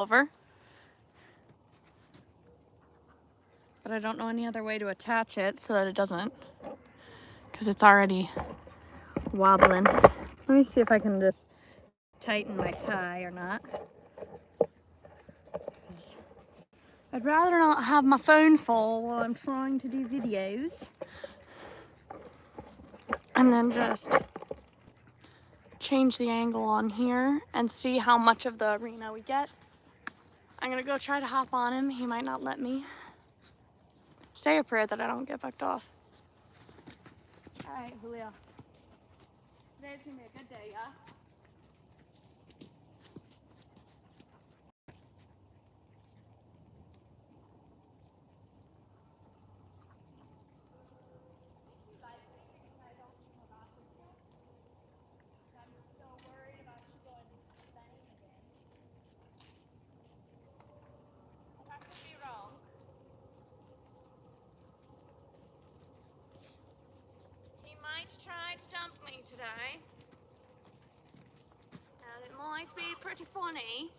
over. But I don't know any other way to attach it so that it doesn't, because it's already wobbling. Let me see if I can just tighten my tie or not. I'd rather not have my phone full while I'm trying to do videos. And then just change the angle on here and see how much of the arena we get. I'm gonna go try to hop on him. He might not let me. Say a prayer that I don't get bucked off. All right, Julio. Today's gonna be a good day, yeah? Try to dump me today, and it might be pretty funny.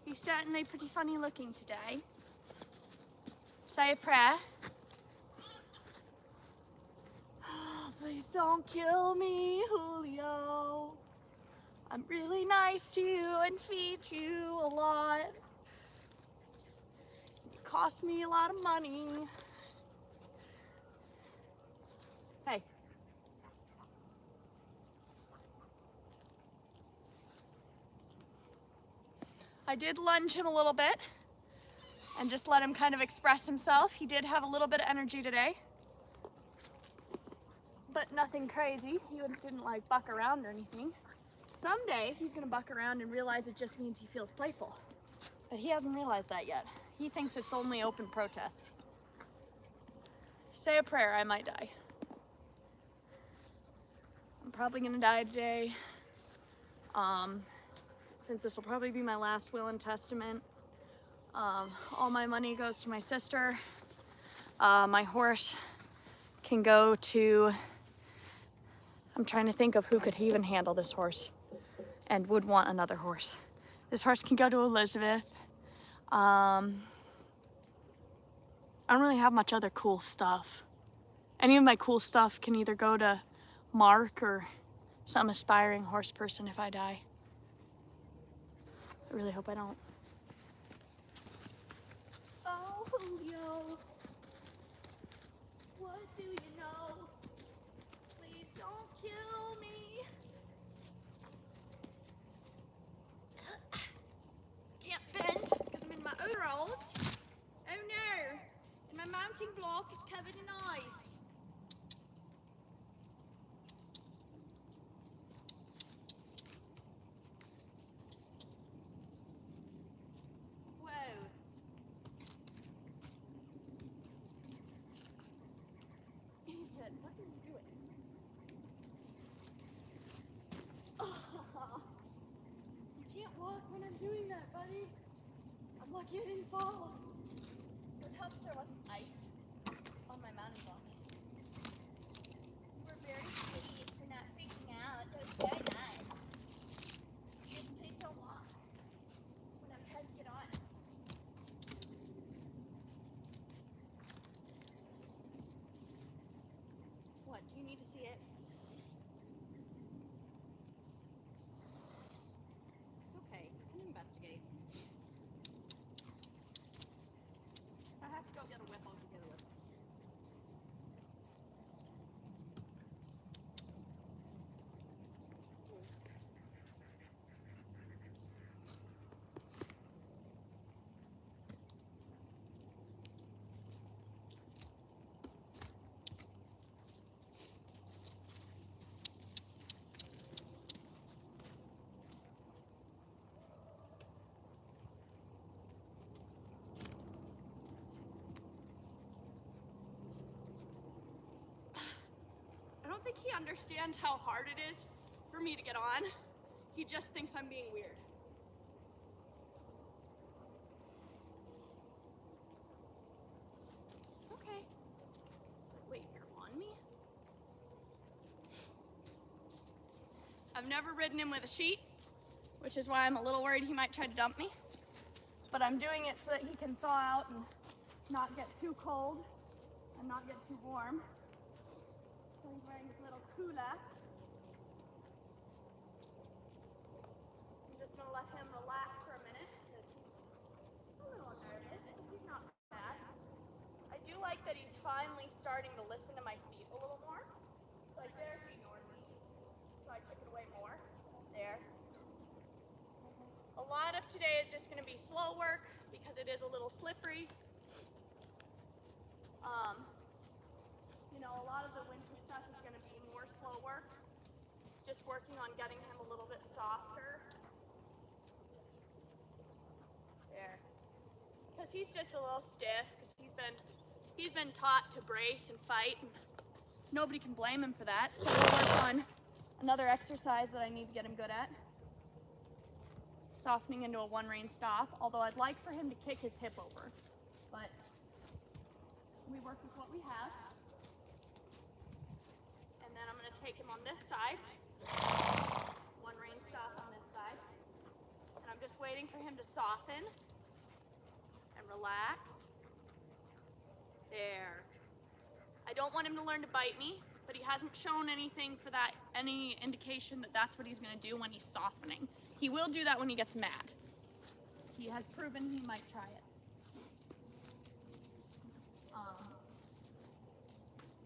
He's certainly pretty funny looking today. Say a prayer. Oh, please don't kill me, Julio. I'm really nice to you and feed you a lot. You cost me a lot of money. Hey. I did lunge him a little bit and just let him kind of express himself. He did have a little bit of energy today, but nothing crazy. He didn't like buck around or anything. Someday he's gonna buck around and realize it just means he feels playful. But he hasn't realized that yet. He thinks it's only open protest. Say a prayer, I might die. I'm probably gonna die today. Since this will probably be my last will and testament. All my money goes to my sister. My horse can go to, I'm trying to think of who could even handle this horse and would want another horse. This horse can go to Elizabeth. I don't really have much other cool stuff. Any of my cool stuff can either go to Mark or some aspiring horse person if I die. I really hope I don't. Oh, Julio. What do you know? Please don't kill me. Can't bend because I'm in my overalls. Oh no. And my mounting block is covered in ice. Whoa. He said, what are you doing? Oh, you can't walk when I'm doing that, buddy. I'm lucky I didn't fall. It would help if there wasn't ice on my mounting block. You were very sweet for not freaking out. That was very nice. Just please don't walk when I'm trying to get on. What, do you need to see it? It's okay, I can investigate. If I have to go get a whip, I'll go get a whip. I don't think he understands how hard it is for me to get on. He just thinks I'm being weird. It's okay. It's like, wait, you're on me? I've never ridden him with a sheet, which is why I'm a little worried he might try to dump me. but I'm doing it so that he can thaw out and not get too cold and not get too warm. So he's wearing his little cooler. I'm just gonna let him relax for a minute because he's a little nervous. He's not bad. I do like that he's finally starting to listen to my seat a little more. Like there, he ignored me, so I took it away more. There. A lot of today is just going to be slow work because it is a little slippery. You know, a lot of the winter stuff is going to be more slow work. Just working on getting him a little bit softer. There. Because he's just a little stiff because he's been taught to brace and fight, and nobody can blame him for that. So we'll work on another exercise that I need to get him good at. Softening into a one rein stop, although I'd like for him to kick his hip over, but we work with what we have. And then I'm going to take him on this side, one rein stop on this side, and I'm just waiting for him to soften and relax. There. I don't want him to learn to bite me, but he hasn't shown anything for that, any indication that that's what he's going to do when he's softening. He will do that when he gets mad. He has proven he might try it.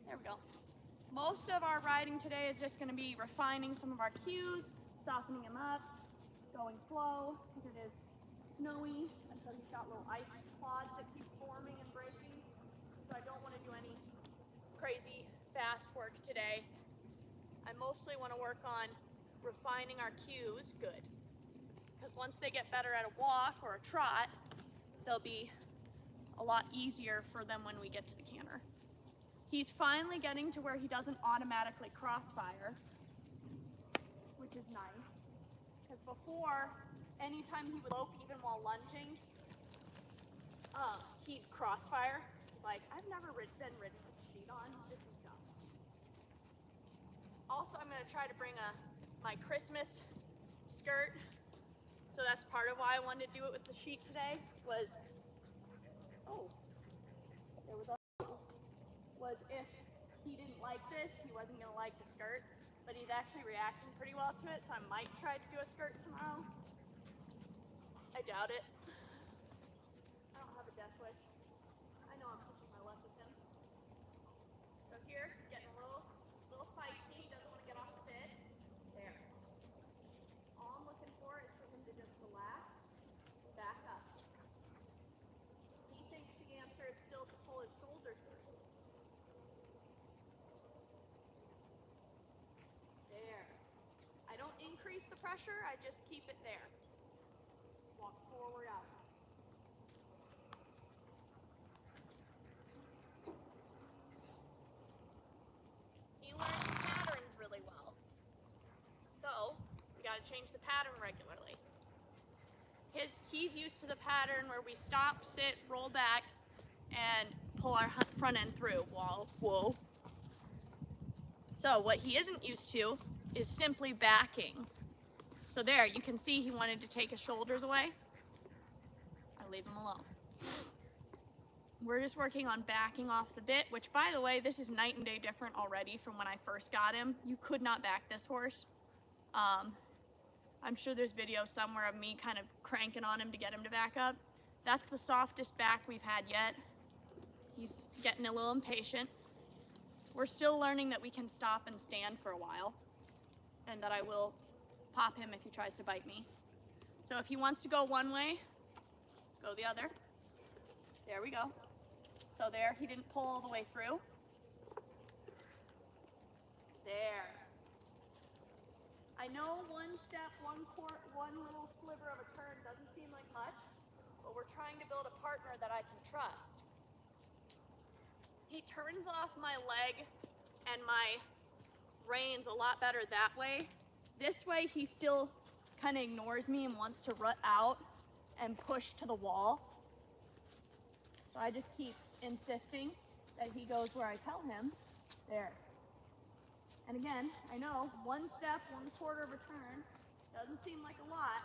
There we go. Most of our riding today is just going to be refining some of our cues, softening him up, going slow because it is snowy, and so he's got little ice clods that keep forming and breaking. So I don't want to do any crazy fast work today. I mostly want to work on refining our cues good. Because once they get better at a walk or a trot, they'll be a lot easier for them when we get to the canter. He's finally getting to where he doesn't automatically crossfire, which is nice. Because before, anytime he would lope even while lunging, he'd crossfire. He's like, I've never been ridden with a sheet on. This is dumb. Also, I'm going to try to bring my Christmas skirt. So that's part of why I wanted to do it with the sheet today was, if he didn't like this, he wasn't going to like the skirt, but he's actually reacting pretty well to it, so I might try to do a skirt tomorrow. I doubt it. I don't have a death wish. I know I'm pushing my luck with him. So here, getting a little feisty, doesn't want to get off the bit. There. All I'm looking for is for him to just relax, back up. He thinks the answer is still to pull his shoulders through. There. I don't increase the pressure, I just keep it there. Walk forward out. He learns patterns really well. So, we gotta change the pattern regularly. He's used to the pattern where we stop, sit, roll back, and pull our front end through. Whoa. So what he isn't used to is simply backing. So there, you can see he wanted to take his shoulders away. I leave him alone. We're just working on backing off the bit, which by the way, this is night and day different already from when I first got him. You could not back this horse. I'm sure there's video somewhere of me kind of cranking on him to get him to back up. That's the softest back we've had yet. He's getting a little impatient. We're still learning that we can stop and stand for a while, and that I will pop him if he tries to bite me. So if he wants to go one way, go the other. There we go. So there, he didn't pull all the way through. There. I know one step, one little sliver of a turn doesn't seem like much, but we're trying to build a partner that I can trust. He turns off my leg and my reins a lot better that way. This way, he still kind of ignores me and wants to rut out and push to the wall. So I just keep insisting that he goes where I tell him. There. And again, I know one step, 1/4 of a turn doesn't seem like a lot.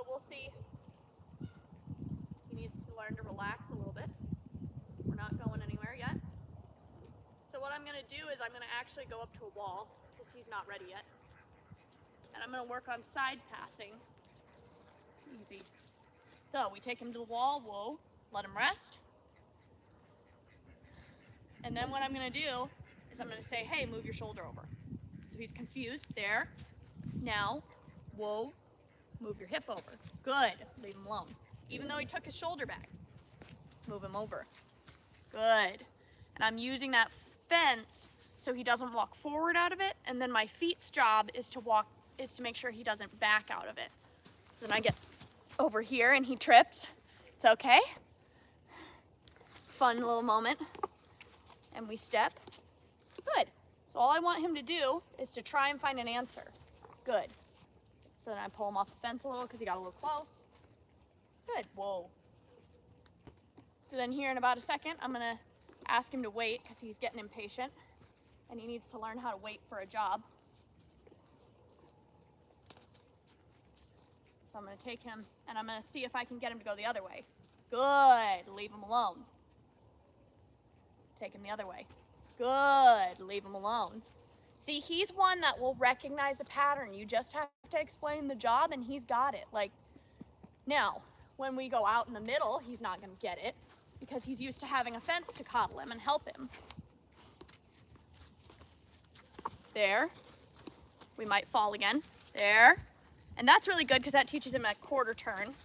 So we'll see. He needs to learn to relax a little bit. We're not going anywhere yet. So what I'm gonna do is I'm gonna actually go up to a wall because he's not ready yet. And I'm gonna work on side passing. Easy. So we take him to the wall, whoa, let him rest. And then what I'm gonna do is I'm gonna say, hey, move your shoulder over. So he's confused, there. Now, whoa, move your hip over. Good, leave him alone. Even though he took his shoulder back, move him over. Good. And I'm using that fence so he doesn't walk forward out of it, and then my feet's job is to make sure he doesn't back out of it. So then I get over here and he trips. It's okay. Fun little moment. And we step. Good. So all I want him to do is to try and find an answer. Good. So then I pull him off the fence a little because he got a little close. Good. Whoa. So then here in about a second, I'm gonna ask him to wait because he's getting impatient and he needs to learn how to wait for a job. So I'm gonna take him and I'm gonna see if I can get him to go the other way. Good, leave him alone. Take him the other way. Good, leave him alone. See, he's one that will recognize a pattern. You just have to explain the job and he's got it. Like, now, when we go out in the middle, he's not gonna get it because he's used to having a fence to coddle him and help him. There. We might fall again. There. And that's really good because that teaches him a quarter turn.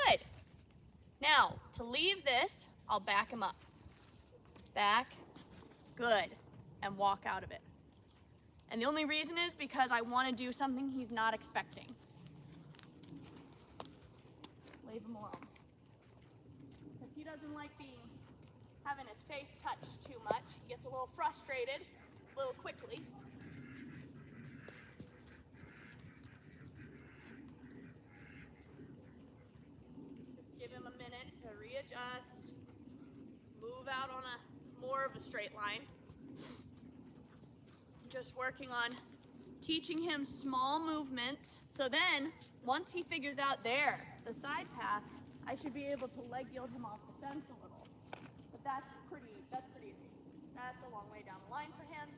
Good. Now, to leave this, I'll back him up. Back. Good. And walk out of it. And the only reason is because I want to do something he's not expecting. Leave him alone. Because he doesn't like having his face touched too much. He gets a little frustrated, a little quickly. Just give him a minute to readjust, move out on more of a straight line. Just working on teaching him small movements. So then, once he figures out there, the side pass, I should be able to leg yield him off the fence a little. But that's pretty easy. That's a long way down the line for him.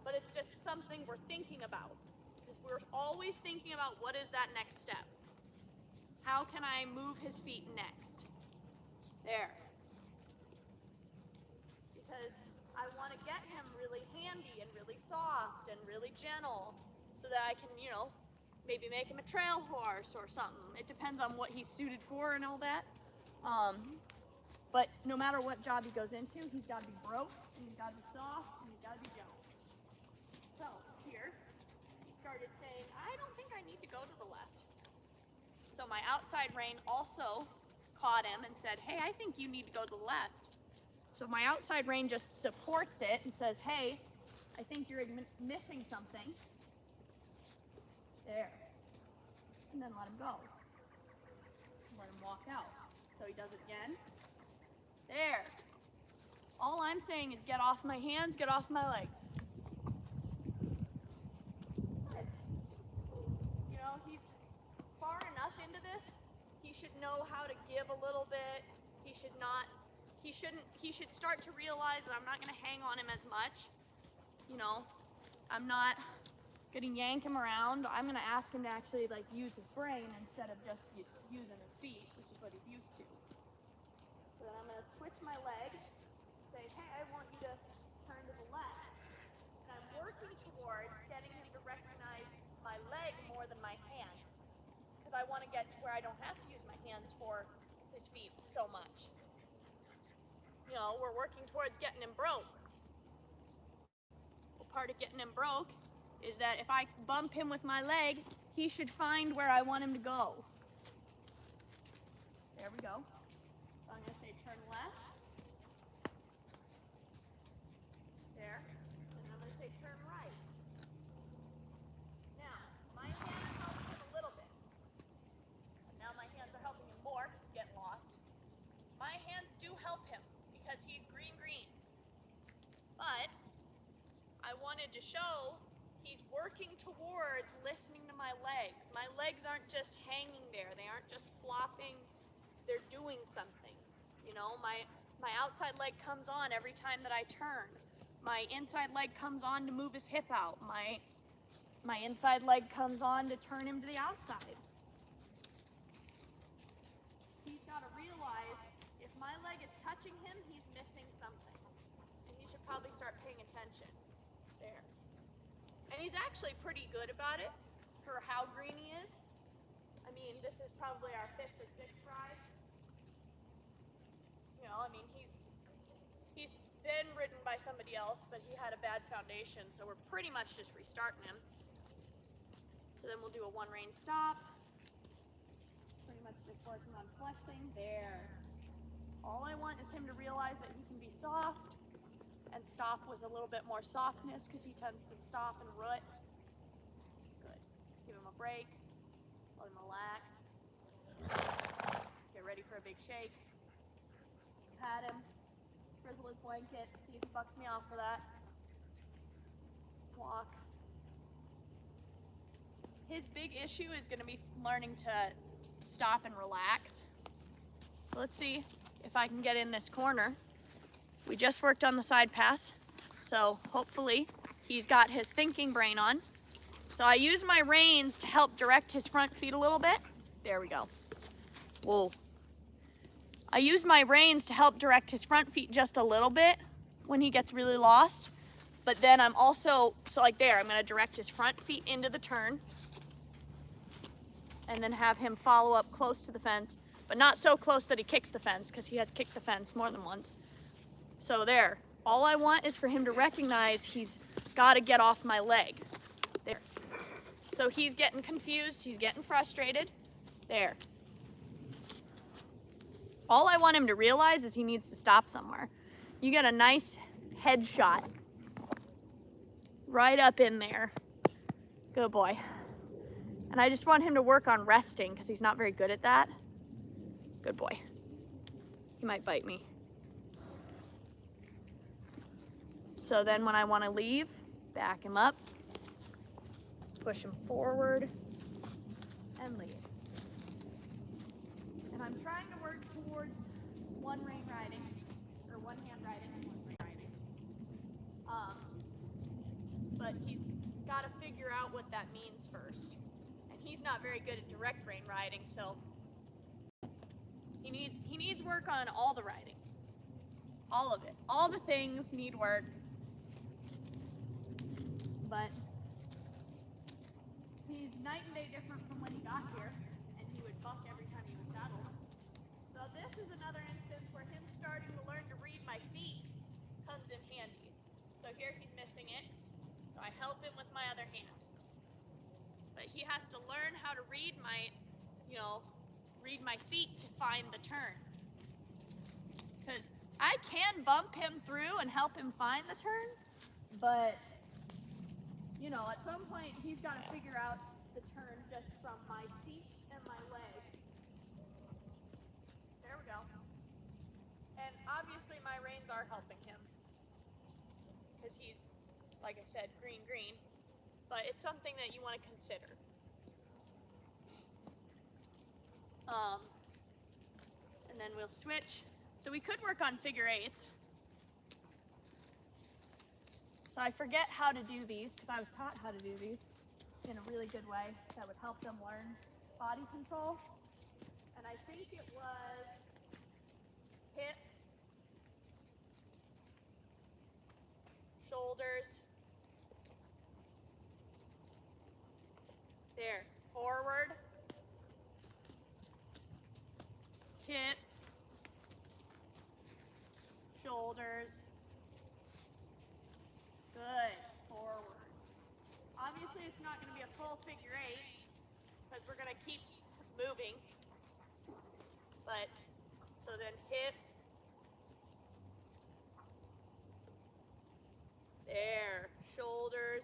But it's just something we're thinking about. Because we're always thinking about what is that next step. How can I move his feet next? There. Because I want to get him really handy and really soft and really gentle so that I can, maybe make him a trail horse or something. It depends on what he's suited for and all that. But no matter what job he goes into, he's got to be broke, and he's got to be soft, and he's got to be gentle. So here, he started saying, I don't think I need to go to the left. So my outside rein also caught him and said, hey, I think you need to go to the left. So my outside rein just supports it and says, hey, I think you're missing something. There. And then let him go. Let him walk out. So he does it again. There. All I'm saying is get off my hands, get off my legs. Good. He's far enough into this, he should know how to give a little bit. He should start to realize that I'm not gonna hang on him as much. I'm not gonna yank him around. I'm gonna ask him to actually use his brain instead of just using his feet, which is what he's used to. So then I'm gonna switch my leg, say, hey, I want you to turn to the left. And I'm working towards getting him to recognize my leg more than my hand. Because I want to get to where I don't have to use my hands for his feet so much. We're working towards getting him broke. Well, part of getting him broke is that if I bump him with my leg, he should find where I want him to go. There we go. So I'm going to say turn left. There. And then I'm going to say turn right. Now, my hands help him a little bit. And now my hands are helping him more because he's getting lost. My hands do help him because he's green. But I wanted to show he's working towards listening to my legs. My my legs aren't just hanging there. They aren't just flopping. They're doing something. You know, my outside leg comes on every time that I turn. My inside leg comes on to move his hip out. My inside leg comes on to turn him to the outside. He's got to realize if my leg is touching him, he's missing something. And he should probably start paying attention. There. And he's actually pretty good about it for how green he is. I mean, this is probably our 5th or 6th ride. You know, I mean, he's been ridden by somebody else, but he had a bad foundation, so we're pretty much just restarting him. So then we'll do a 1 rein stop. Pretty much just working on flexing. There. All I want is him to realize that he can be soft and stop with a little bit more softness because he tends to stop and root. Good. Give him a break. Let him relax. Get ready for a big shake. Pat him. Frizzle his blanket. See if he bucks me off for that. Walk. His big issue is going to be learning to stop and relax. So let's see if I can get in this corner. We just worked on the side pass, so hopefully he's got his thinking brain on. So I use my reins to help direct his front feet a little bit. There we go. Whoa. I use my reins to help direct his front feet just a little bit when he gets really lost. But then I'm also, so like there, I'm going to direct his front feet into the turn and then have him follow up close to the fence, but not so close that he kicks the fence because he has kicked the fence more than once. So there, all I want is for him to recognize he's got to get off my leg. There. So he's getting confused, he's getting frustrated. There. All I want him to realize is he needs to stop somewhere. You get a nice head shot right up in there. Good boy. And I just want him to work on resting because he's not very good at that. Good boy. He might bite me. So then when I want to leave, back him up, push him forward, and leave. And I'm trying to work towards 1 rein riding, or 1 hand riding and 1 rein riding. But he's got to figure out what that means first. And he's not very good at direct rein riding, so he needs work on all the riding. All of it. All the things need work. But he's night and day different from when he got here, and he would buck every time he was saddled. So this is another instance where him starting to learn to read my feet comes in handy. So here he's missing it, so I help him with my other hand. But he has to learn how to read my, read my feet to find the turn. Because I can bump him through and help him find the turn, but at some point he's got to figure out the turn just from my seat and my leg. There we go. And obviously my reins are helping him because he's, like I said, green, but it's something that you want to consider. And then we'll switch. So we could work on figure eights. So I forget how to do these because I was taught how to do these in a really good way that would help them learn body control. And I think it was hip, shoulders, there, forward, hip, shoulders, good, forward. Obviously it's not going to be a full figure eight because we're going to keep moving, but so then hip, there, shoulders,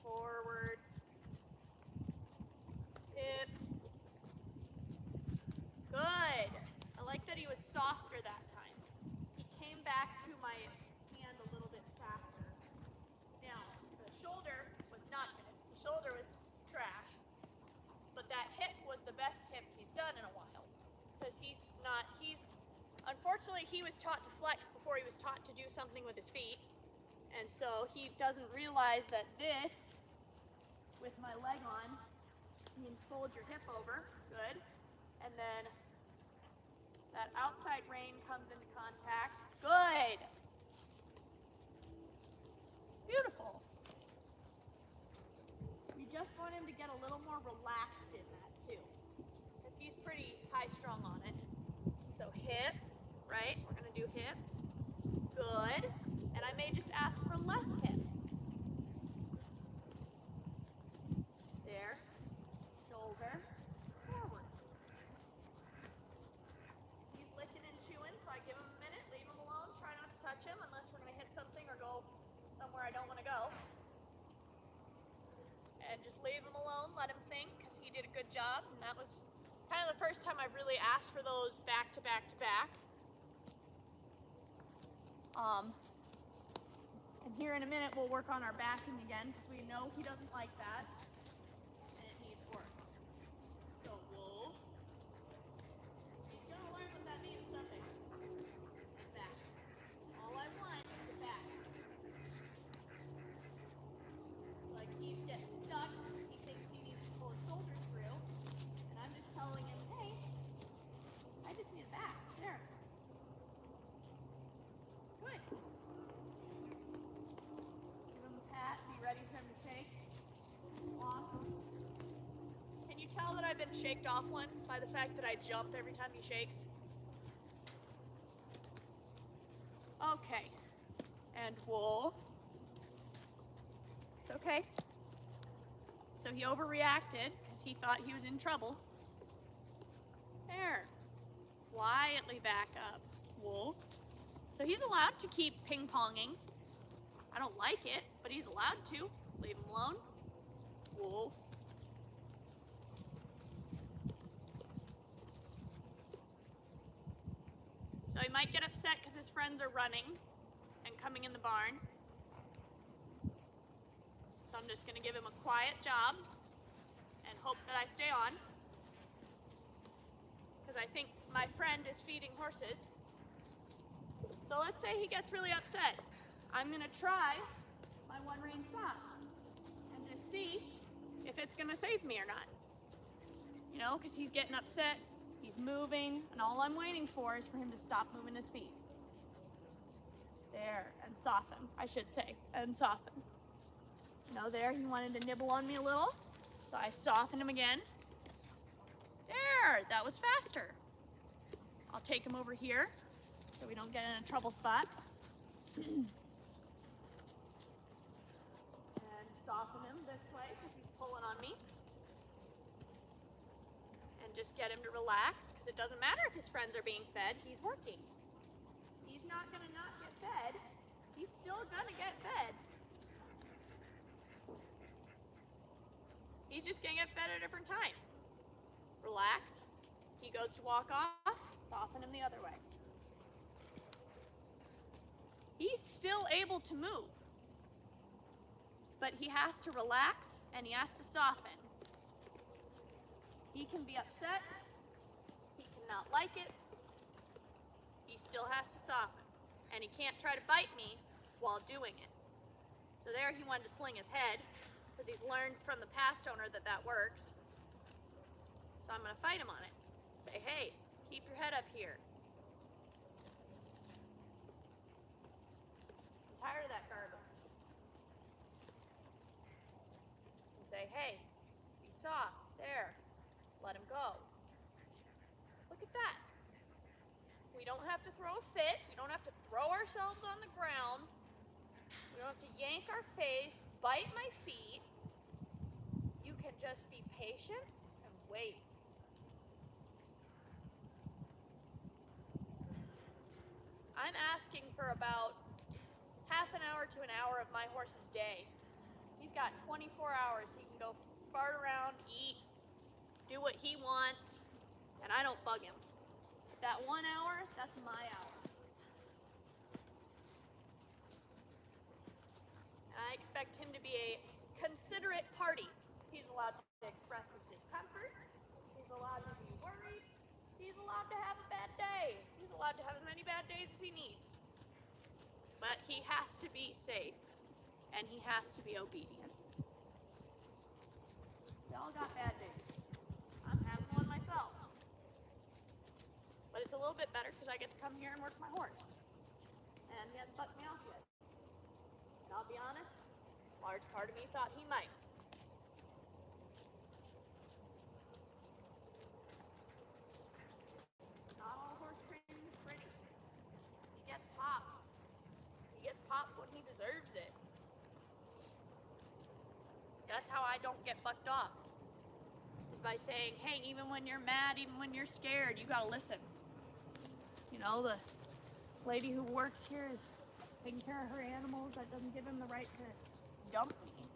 forward, hip, good. I like that he was softer that time. He came back to my hand a little bit faster. Now, the shoulder was not good. The shoulder was best hip he's done in a while. Because unfortunately he was taught to flex before he was taught to do something with his feet. And so he doesn't realize that this, with my leg on, means fold your hip over, good. And then that outside rein comes into contact, good. Beautiful. You just want him to get a little more relaxed in that too, because he's pretty high strung on it. So hip, right? We're gonna do hip, good. And I may just ask for less hip. There, shoulder, forward. He's licking and chewing, so I give him a minute, leave him alone, try not to touch him unless we're gonna hit something or go somewhere I don't wanna go. And just leave him alone, let him think, because he did a good job. And that was kind of the first time I've really asked for those back to back to back. And here in a minute we'll work on our backing again, because we know he doesn't like that. And it needs work. So we'll... He's going to learn what that means someday. Back. All I want is the back. Like he's getting stuck. He thinks he needs to pull his shoulders through. And I'm just telling him, hey, I just need a back. There. Good. Give him a pat. Be ready for him to shake. Awesome. Can you tell that I've been shaked off one by the fact that I jump every time he shakes? Okay. And wool. It's okay. So he overreacted because he thought he was in trouble. There. Quietly back up. Wool. So he's allowed to keep ping-ponging. I don't like it, but he's allowed to. Leave him alone. Wool. So he might get upset because his friends are running and coming in the barn. So I'm just going to give him a quiet job and hope that I stay on. Because I think my friend is feeding horses. So let's say he gets really upset. I'm going to try my one rein stop and just see if it's going to save me or not. You know, because he's getting upset, he's moving, and all I'm waiting for is for him to stop moving his feet. There, and soften, I should say, and soften. You know, there, he wanted to nibble on me a little, so I soften him again. There, that was faster. I'll take him over here so we don't get in a trouble spot. And soften him this way because he's pulling on me. And just get him to relax, because it doesn't matter if his friends are being fed, he's working. He's not gonna not get fed. He's still gonna get fed. He's just gonna get fed at a different time. Relax. He goes to walk off, soften him the other way. He's still able to move, but he has to relax and he has to soften. He can be upset, he cannot like it, he still has to soften. And he can't try to bite me while doing it. So there he wanted to sling his head, because he's learned from the past owner that that works. So I'm going to fight him on it. Say, hey, keep your head up here. I'm tired of that gargle. And say, hey, be soft. There. Let him go. Look at that. We don't have to throw a fit. We don't have to throw ourselves on the ground. We don't have to yank our face, bite my feet. You can just be patient and wait. I'm asking for about half an hour to an hour of my horse's day. He's got 24 hours. He can go fart around, eat, do what he wants, and I don't bug him. That 1 hour, that's my hour. And I expect him to be a considerate party. He's allowed to express his discomfort. He's allowed allowed to have as many bad days as he needs. But he has to be safe, and he has to be obedient. We all got bad days. I'm having one myself. But it's a little bit better because I get to come here and work my horse. And he hasn't bucked me off yet. And I'll be honest, a large part of me thought he might. Not all horse training is pretty. He gets popped. He gets popped when he deserves it. That's how I don't get bucked off. Is by saying, hey, even when you're mad, even when you're scared, you gotta listen. You know, the lady who works here is taking care of her animals. That doesn't give him the right to dump me.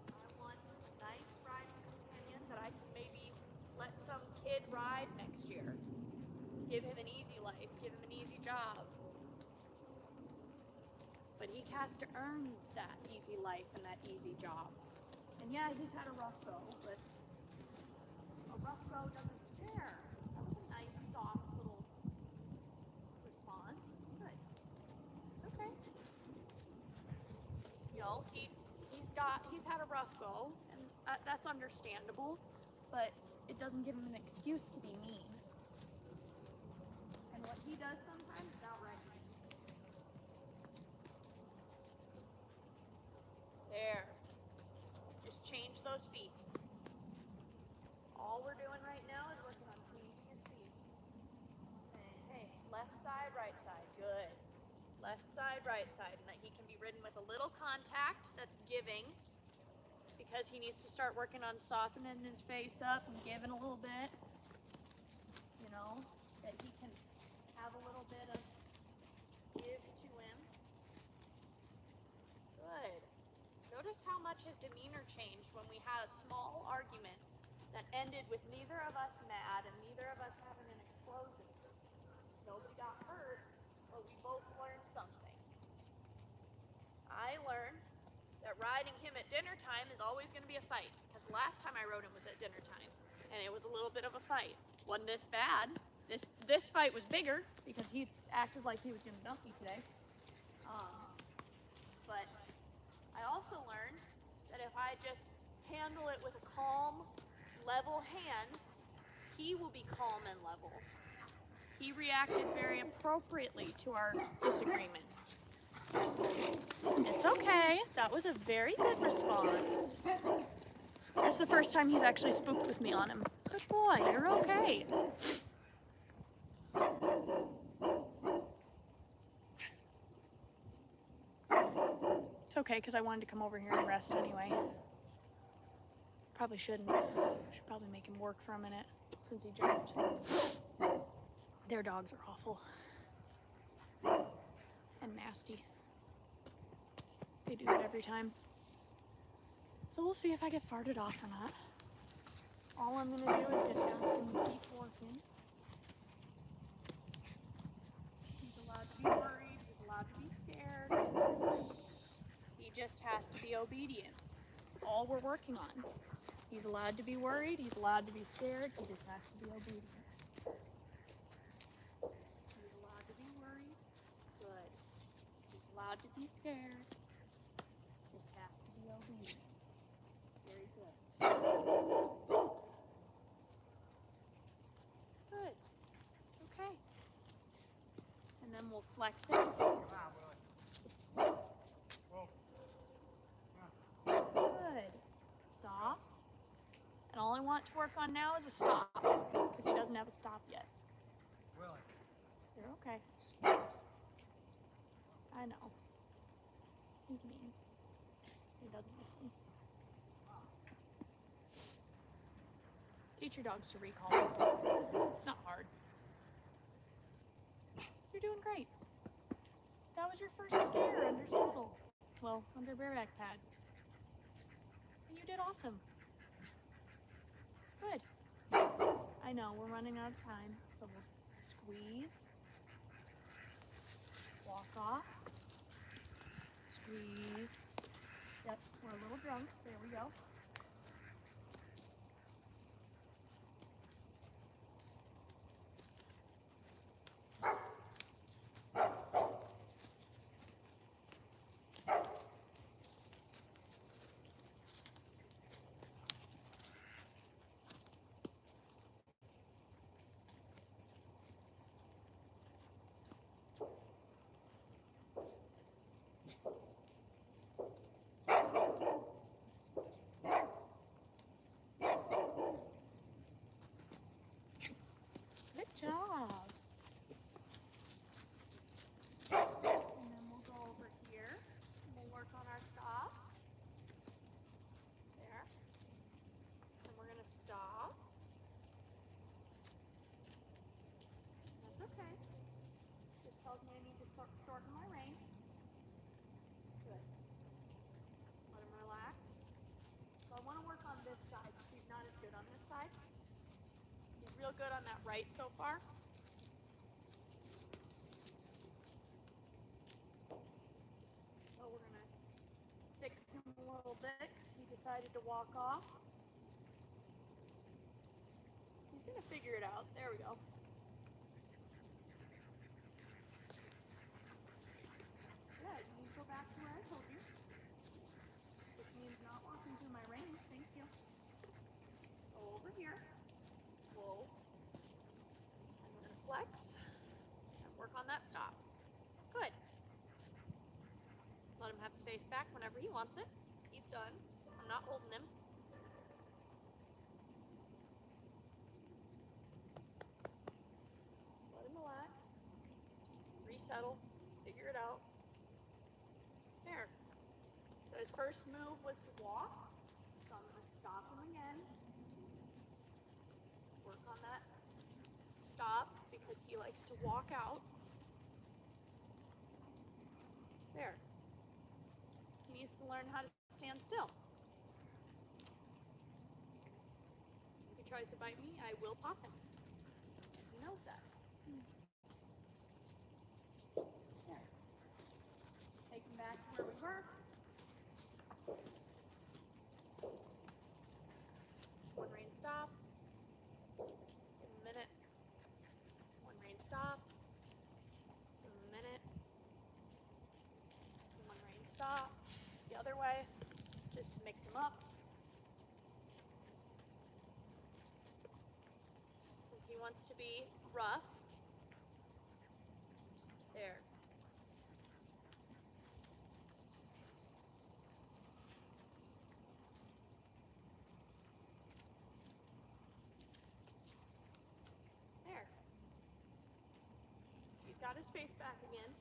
I want a nice riding companion that I can maybe let some kid ride next year. Give him an easy life, give him an easy job. But he has to earn that easy life and that easy job. And yeah, he's had a rough go, but a rough go doesn't care. That was a nice, soft little response. Good. Okay. You know, he's had a rough go, and that's understandable, but it doesn't give him an excuse to be mean. And what he does sometimes is outright mean. There. Just change those feet. All we're doing right now is working on changing his feet. Saying, hey, left side, right side, good. Left side, right side, and that he can be ridden with a little contact that's giving, because he needs to start working on softening his face up and giving a little bit. You know, that he can have a little bit of give to him. Good. Notice how much his demeanor changed when we had a small argument that ended with neither of us mad and neither of us having an explosion. Nobody got hurt, but we both learned something. I learned that riding him at dinner time is always going to be a fight, because the last time I rode him was at dinner time, and it was a little bit of a fight. Wasn't this bad. This fight was bigger because he acted like he was going to dump me today. But I also learned that if I just handle it with a calm, level hand, he will be calm and level. He reacted very appropriately to our disagreement. It's okay. That was a very good response. That's the first time he's actually spooked with me on him. Good boy, you're okay. It's okay, because I wanted to come over here and rest anyway. Probably shouldn't. Should probably make him work for a minute since he jumped. Their dogs are awful. And nasty. They do it every time. So we'll see if I get farted off or not. All I'm gonna do is just ask him to keep working. He's allowed to be worried, he's allowed to be scared. He just has to be obedient. That's all we're working on. He's allowed to be worried, he's allowed to be scared, he just has to be obedient. He's allowed to be worried, good. He's allowed to be scared, just has to be obedient. Very good. Good. Okay. And then we'll flex it. Good. Soft. And all I want to work on now is a stop, because he doesn't have a stop yet. Willie. You're okay. I know. He's mean. He doesn't listen. Teach your dogs to recall people. It's not hard. You're doing great. That was your first scare under saddle. Well, under bareback pad. And you did awesome. Good. I know, we're running out of time, so we'll squeeze. Walk off. Squeeze. Yep, we're a little drunk. There we go. Good job. And then we'll go over here and we'll work on our stop. There. And we're gonna stop. That's okay. Just tells me I need to shorten my rein. Good. Let him relax. So I want to work on this side because he's not as good on this side. He's real good on that right so far. So we're gonna fix him a little bit because he decided to walk off. He's gonna figure it out. There we go. Yeah, you need to go back to where I told you. Which means not walking through my rein. Thank you. Go over here. Whoa. And we're gonna flex and work on that stop. Good. Let him have his face back whenever he wants it. He's done. I'm not holding him. Let him relax. Resettle. Figure it out. There. So his first move was to walk. So I'm going to stop him again. Work on that stop because he likes to walk out. There. He needs to learn how to stand still. If he tries to bite me, I will pop him. He knows that. There. Take him back to where we were. One rein stop. Give him a minute. One rein stop. Give him a minute. One rein stop. The other way, just to mix him up. Since he wants to be rough. There. There. He's got his face back again.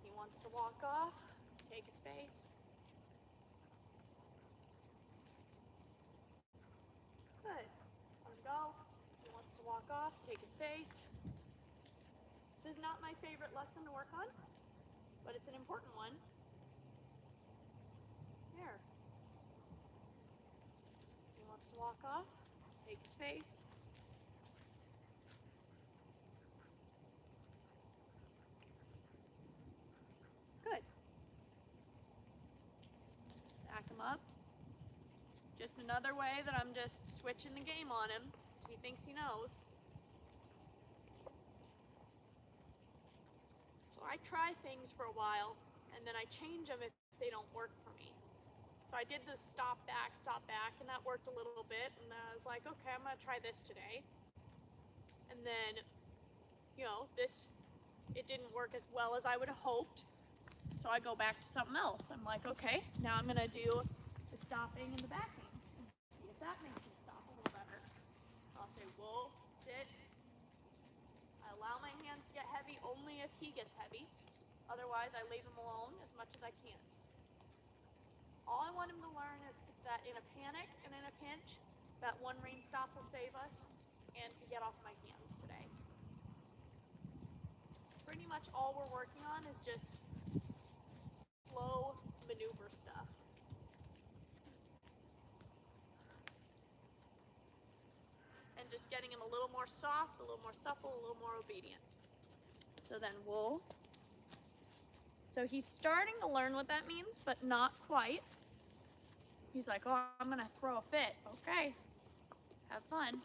He wants to walk off, take his face. Good. Let him go. He wants to walk off, take his face. This is not my favorite lesson to work on, but it's an important one. There. He wants to walk off, take his face. Good. Back him up. Just another way that I'm just switching the game on him, so he thinks he knows. So I try things for a while, and then I change them if they don't work for me. So I did the stop back, and that worked a little bit, and I was like, okay, I'm gonna try this today. And then, it didn't work as well as I would have hoped. So I go back to something else. I'm like, okay, now I'm gonna do the stopping and the backing, and see if that makes him stop a little better. I'll say, whoa, sit. I allow my hands to get heavy only if he gets heavy. Otherwise, I leave him alone as much as I can. All I want him to learn is that in a panic and in a pinch, that one rein stop will save us, and to get off my hands today. Pretty much all we're working on is just slow maneuver stuff. And just getting him a little more soft, a little more supple, a little more obedient. So then so he's starting to learn what that means, but not quite. He's like, oh, I'm gonna throw a fit. Okay, have fun.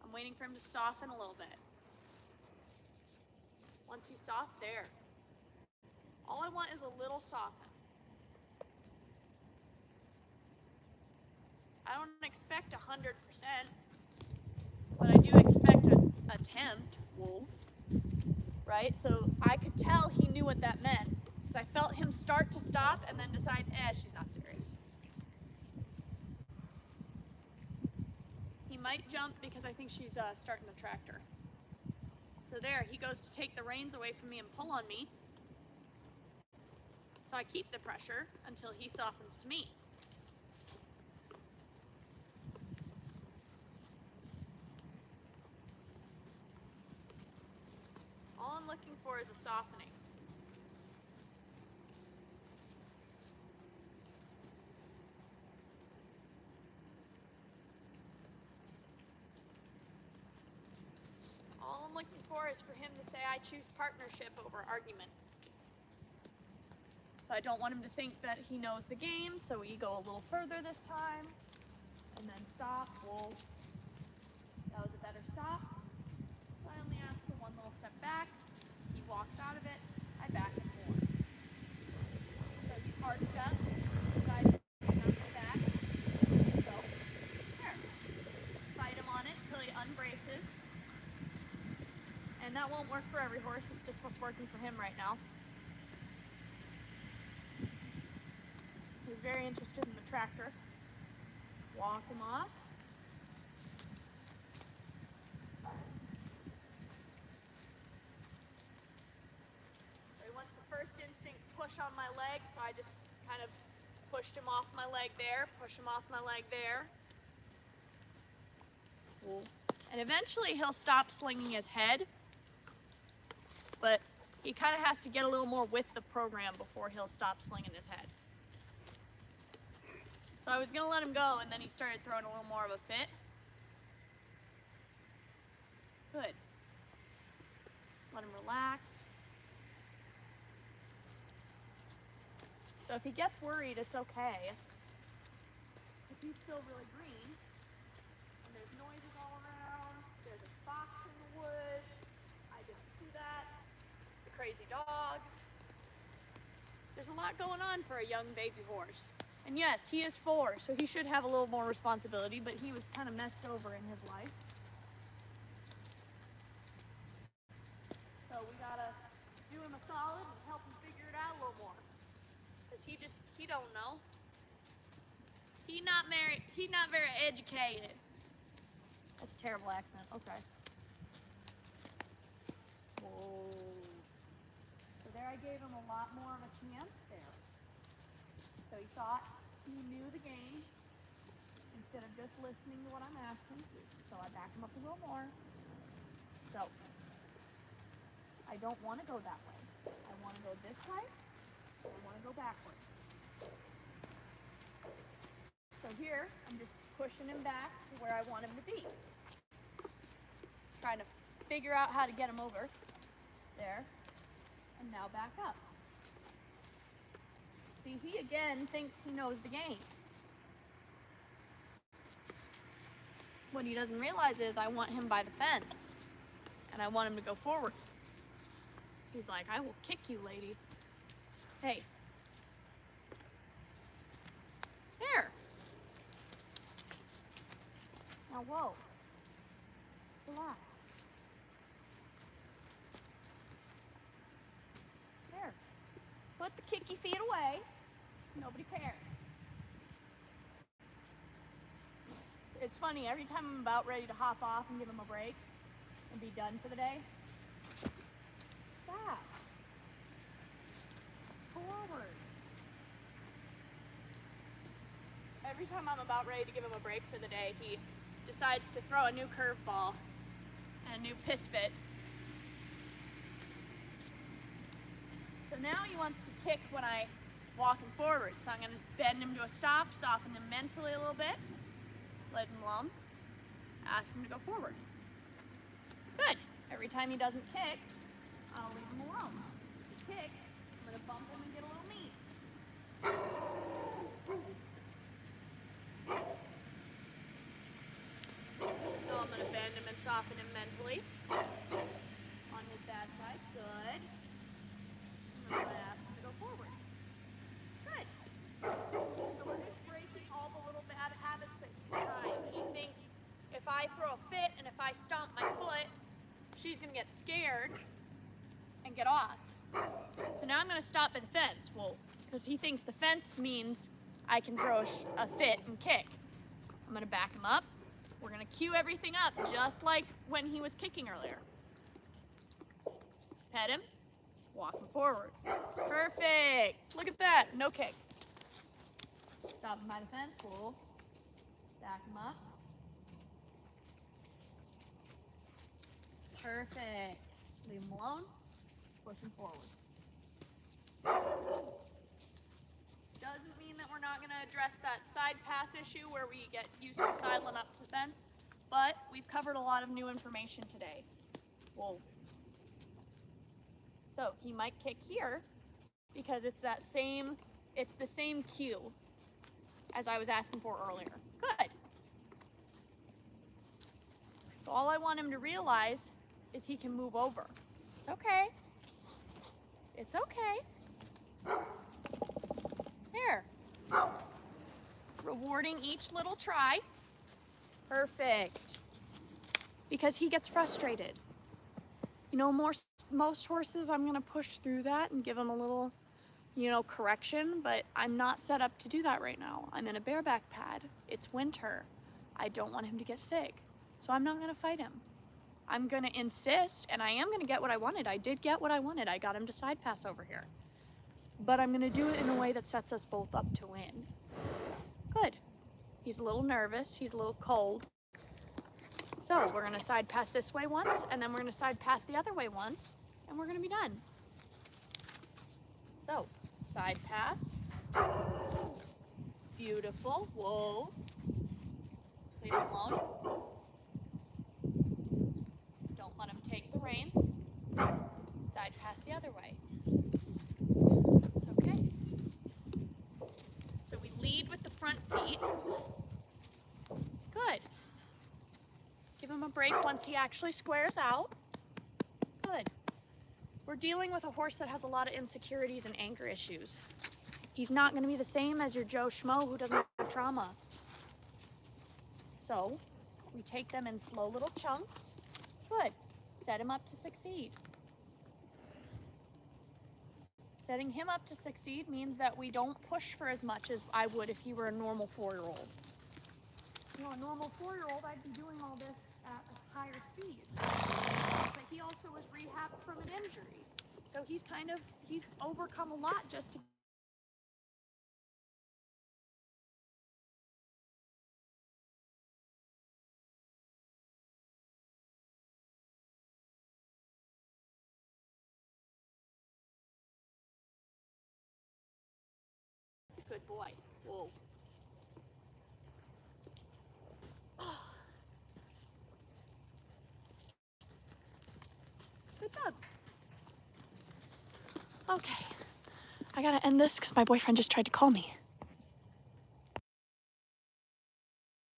I'm waiting for him to soften a little bit. Once he's soft, there. All I want is a little soften. I don't expect 100%. but I do expect an attempt, whoa, right? So I could tell he knew what that meant. So I felt him start to stop and then decide, she's not serious. He might jump because I think she's starting the tractor. So there, he goes to take the reins away from me and pull on me. So I keep the pressure until he softens to me. All I'm looking for is a softening. All I'm looking for is for him to say, I choose partnership over argument. So I don't want him to think that he knows the game, so we go a little further this time, and then stop. Whoa. That was a better stop. So I only ask for one little step back. He walks out of it. I back him more. So he's hardened up. Decides to not go back. So, there. Fight him on it till he unbraces. And that won't work for every horse. It's just what's working for him right now. He's very interested in the tractor. Walk him off. So he wants the first instinct push on my leg, so I just kind of pushed him off my leg there, push him off my leg there. And eventually he'll stop slinging his head, but he kind of has to get a little more with the program before he'll stop slinging his head. So I was gonna let him go, and then he started throwing a little more of a fit. Good. Let him relax. So if he gets worried, it's okay. If he's still really green, and there's noises all around, there's a fox in the woods, I didn't see that, the crazy dogs. There's a lot going on for a young baby horse. And yes, he is 4, so he should have a little more responsibility, but he was kind of messed over in his life. So we gotta do him a solid and help him figure it out a little more. Because he don't know. He not very educated. That's a terrible accent, okay. Whoa. So there I gave him a lot more of a chance there. So he thought he knew the game instead of just listening to what I'm asking. So I back him up a little more. So I don't want to go that way. I want to go this way. I want to go backwards. So here, I'm just pushing him back to where I want him to be. Trying to figure out how to get him over. There. And now back up. See, he again thinks he knows the game. What he doesn't realize is I want him by the fence. And I want him to go forward. He's like, I will kick you, lady. Hey. There. Now, whoa. Relax. There. Put the kicky feet away. Nobody cares. It's funny, every time I'm about ready to hop off and give him a break and be done for the day, stop. Forward. Every time I'm about ready to give him a break for the day, he decides to throw a new curveball and a new piss fit. So now he wants to kick when I walk him forward. So I'm going to bend him to a stop, soften him mentally a little bit, let him lump, ask him to go forward. Good. Every time he doesn't kick, I'll leave him alone. If he kicks, I'm going to bump him and get a little meat. So I'm going to bend him and soften him mentally. On his bad side. Good. And I'm going to ask him to go forward. Good. So we're just breaking all the little bad habits that he's trying. He thinks if I throw a fit and if I I stomp my foot, she's gonna get scared and get off. So now I'm gonna stop at the fence. Well, because he thinks the fence means I can throw a fit and kick. I'm gonna back him up. We're gonna cue everything up just like when he was kicking earlier. Pet him, walk him forward. Perfect. Look at that, no kick. Stop him by the fence, we'll back him up. Perfect. Leave him alone, push him forward. Doesn't mean that we're not gonna address that side pass issue where we get used to sidling up to the fence, but we've covered a lot of new information today. Whoa. So he might kick here because it's the same cue as I was asking for earlier. Good. So all I want him to realize is he can move over. It's okay. It's okay. There. Rewarding each little try. Perfect. Because he gets frustrated. You know, most horses, I'm gonna push through that and give him a little, correction, but I'm not set up to do that right now. I'm in a bareback pad. It's winter. I don't want him to get sick. So I'm not gonna fight him. I'm gonna insist, and I am gonna get what I wanted. I did get what I wanted. I got him to side pass over here. But I'm gonna do it in a way that sets us both up to win. Good. He's a little nervous, he's a little cold. So we're gonna side pass this way once, and then we're gonna side pass the other way once, and we're gonna be done. So, side pass. Beautiful, whoa. Leave him alone. Don't let him take the reins. Side pass the other way. It's okay. So we lead with the front feet. Good. Give him a break once he actually squares out. Good. We're dealing with a horse that has a lot of insecurities and anger issues. He's not going to be the same as your Joe Schmo who doesn't have trauma. So we take them in slow little chunks. Good. Set him up to succeed. Setting him up to succeed means that we don't push for as much as I would if he were a normal 4-year-old. A normal 4-year-old, I'd be doing all this at a higher speed. But he also was rehabbed from an injury. So he's overcome a lot just to good boy. Whoa. Good job. Okay. I gotta end this because my boyfriend just tried to call me.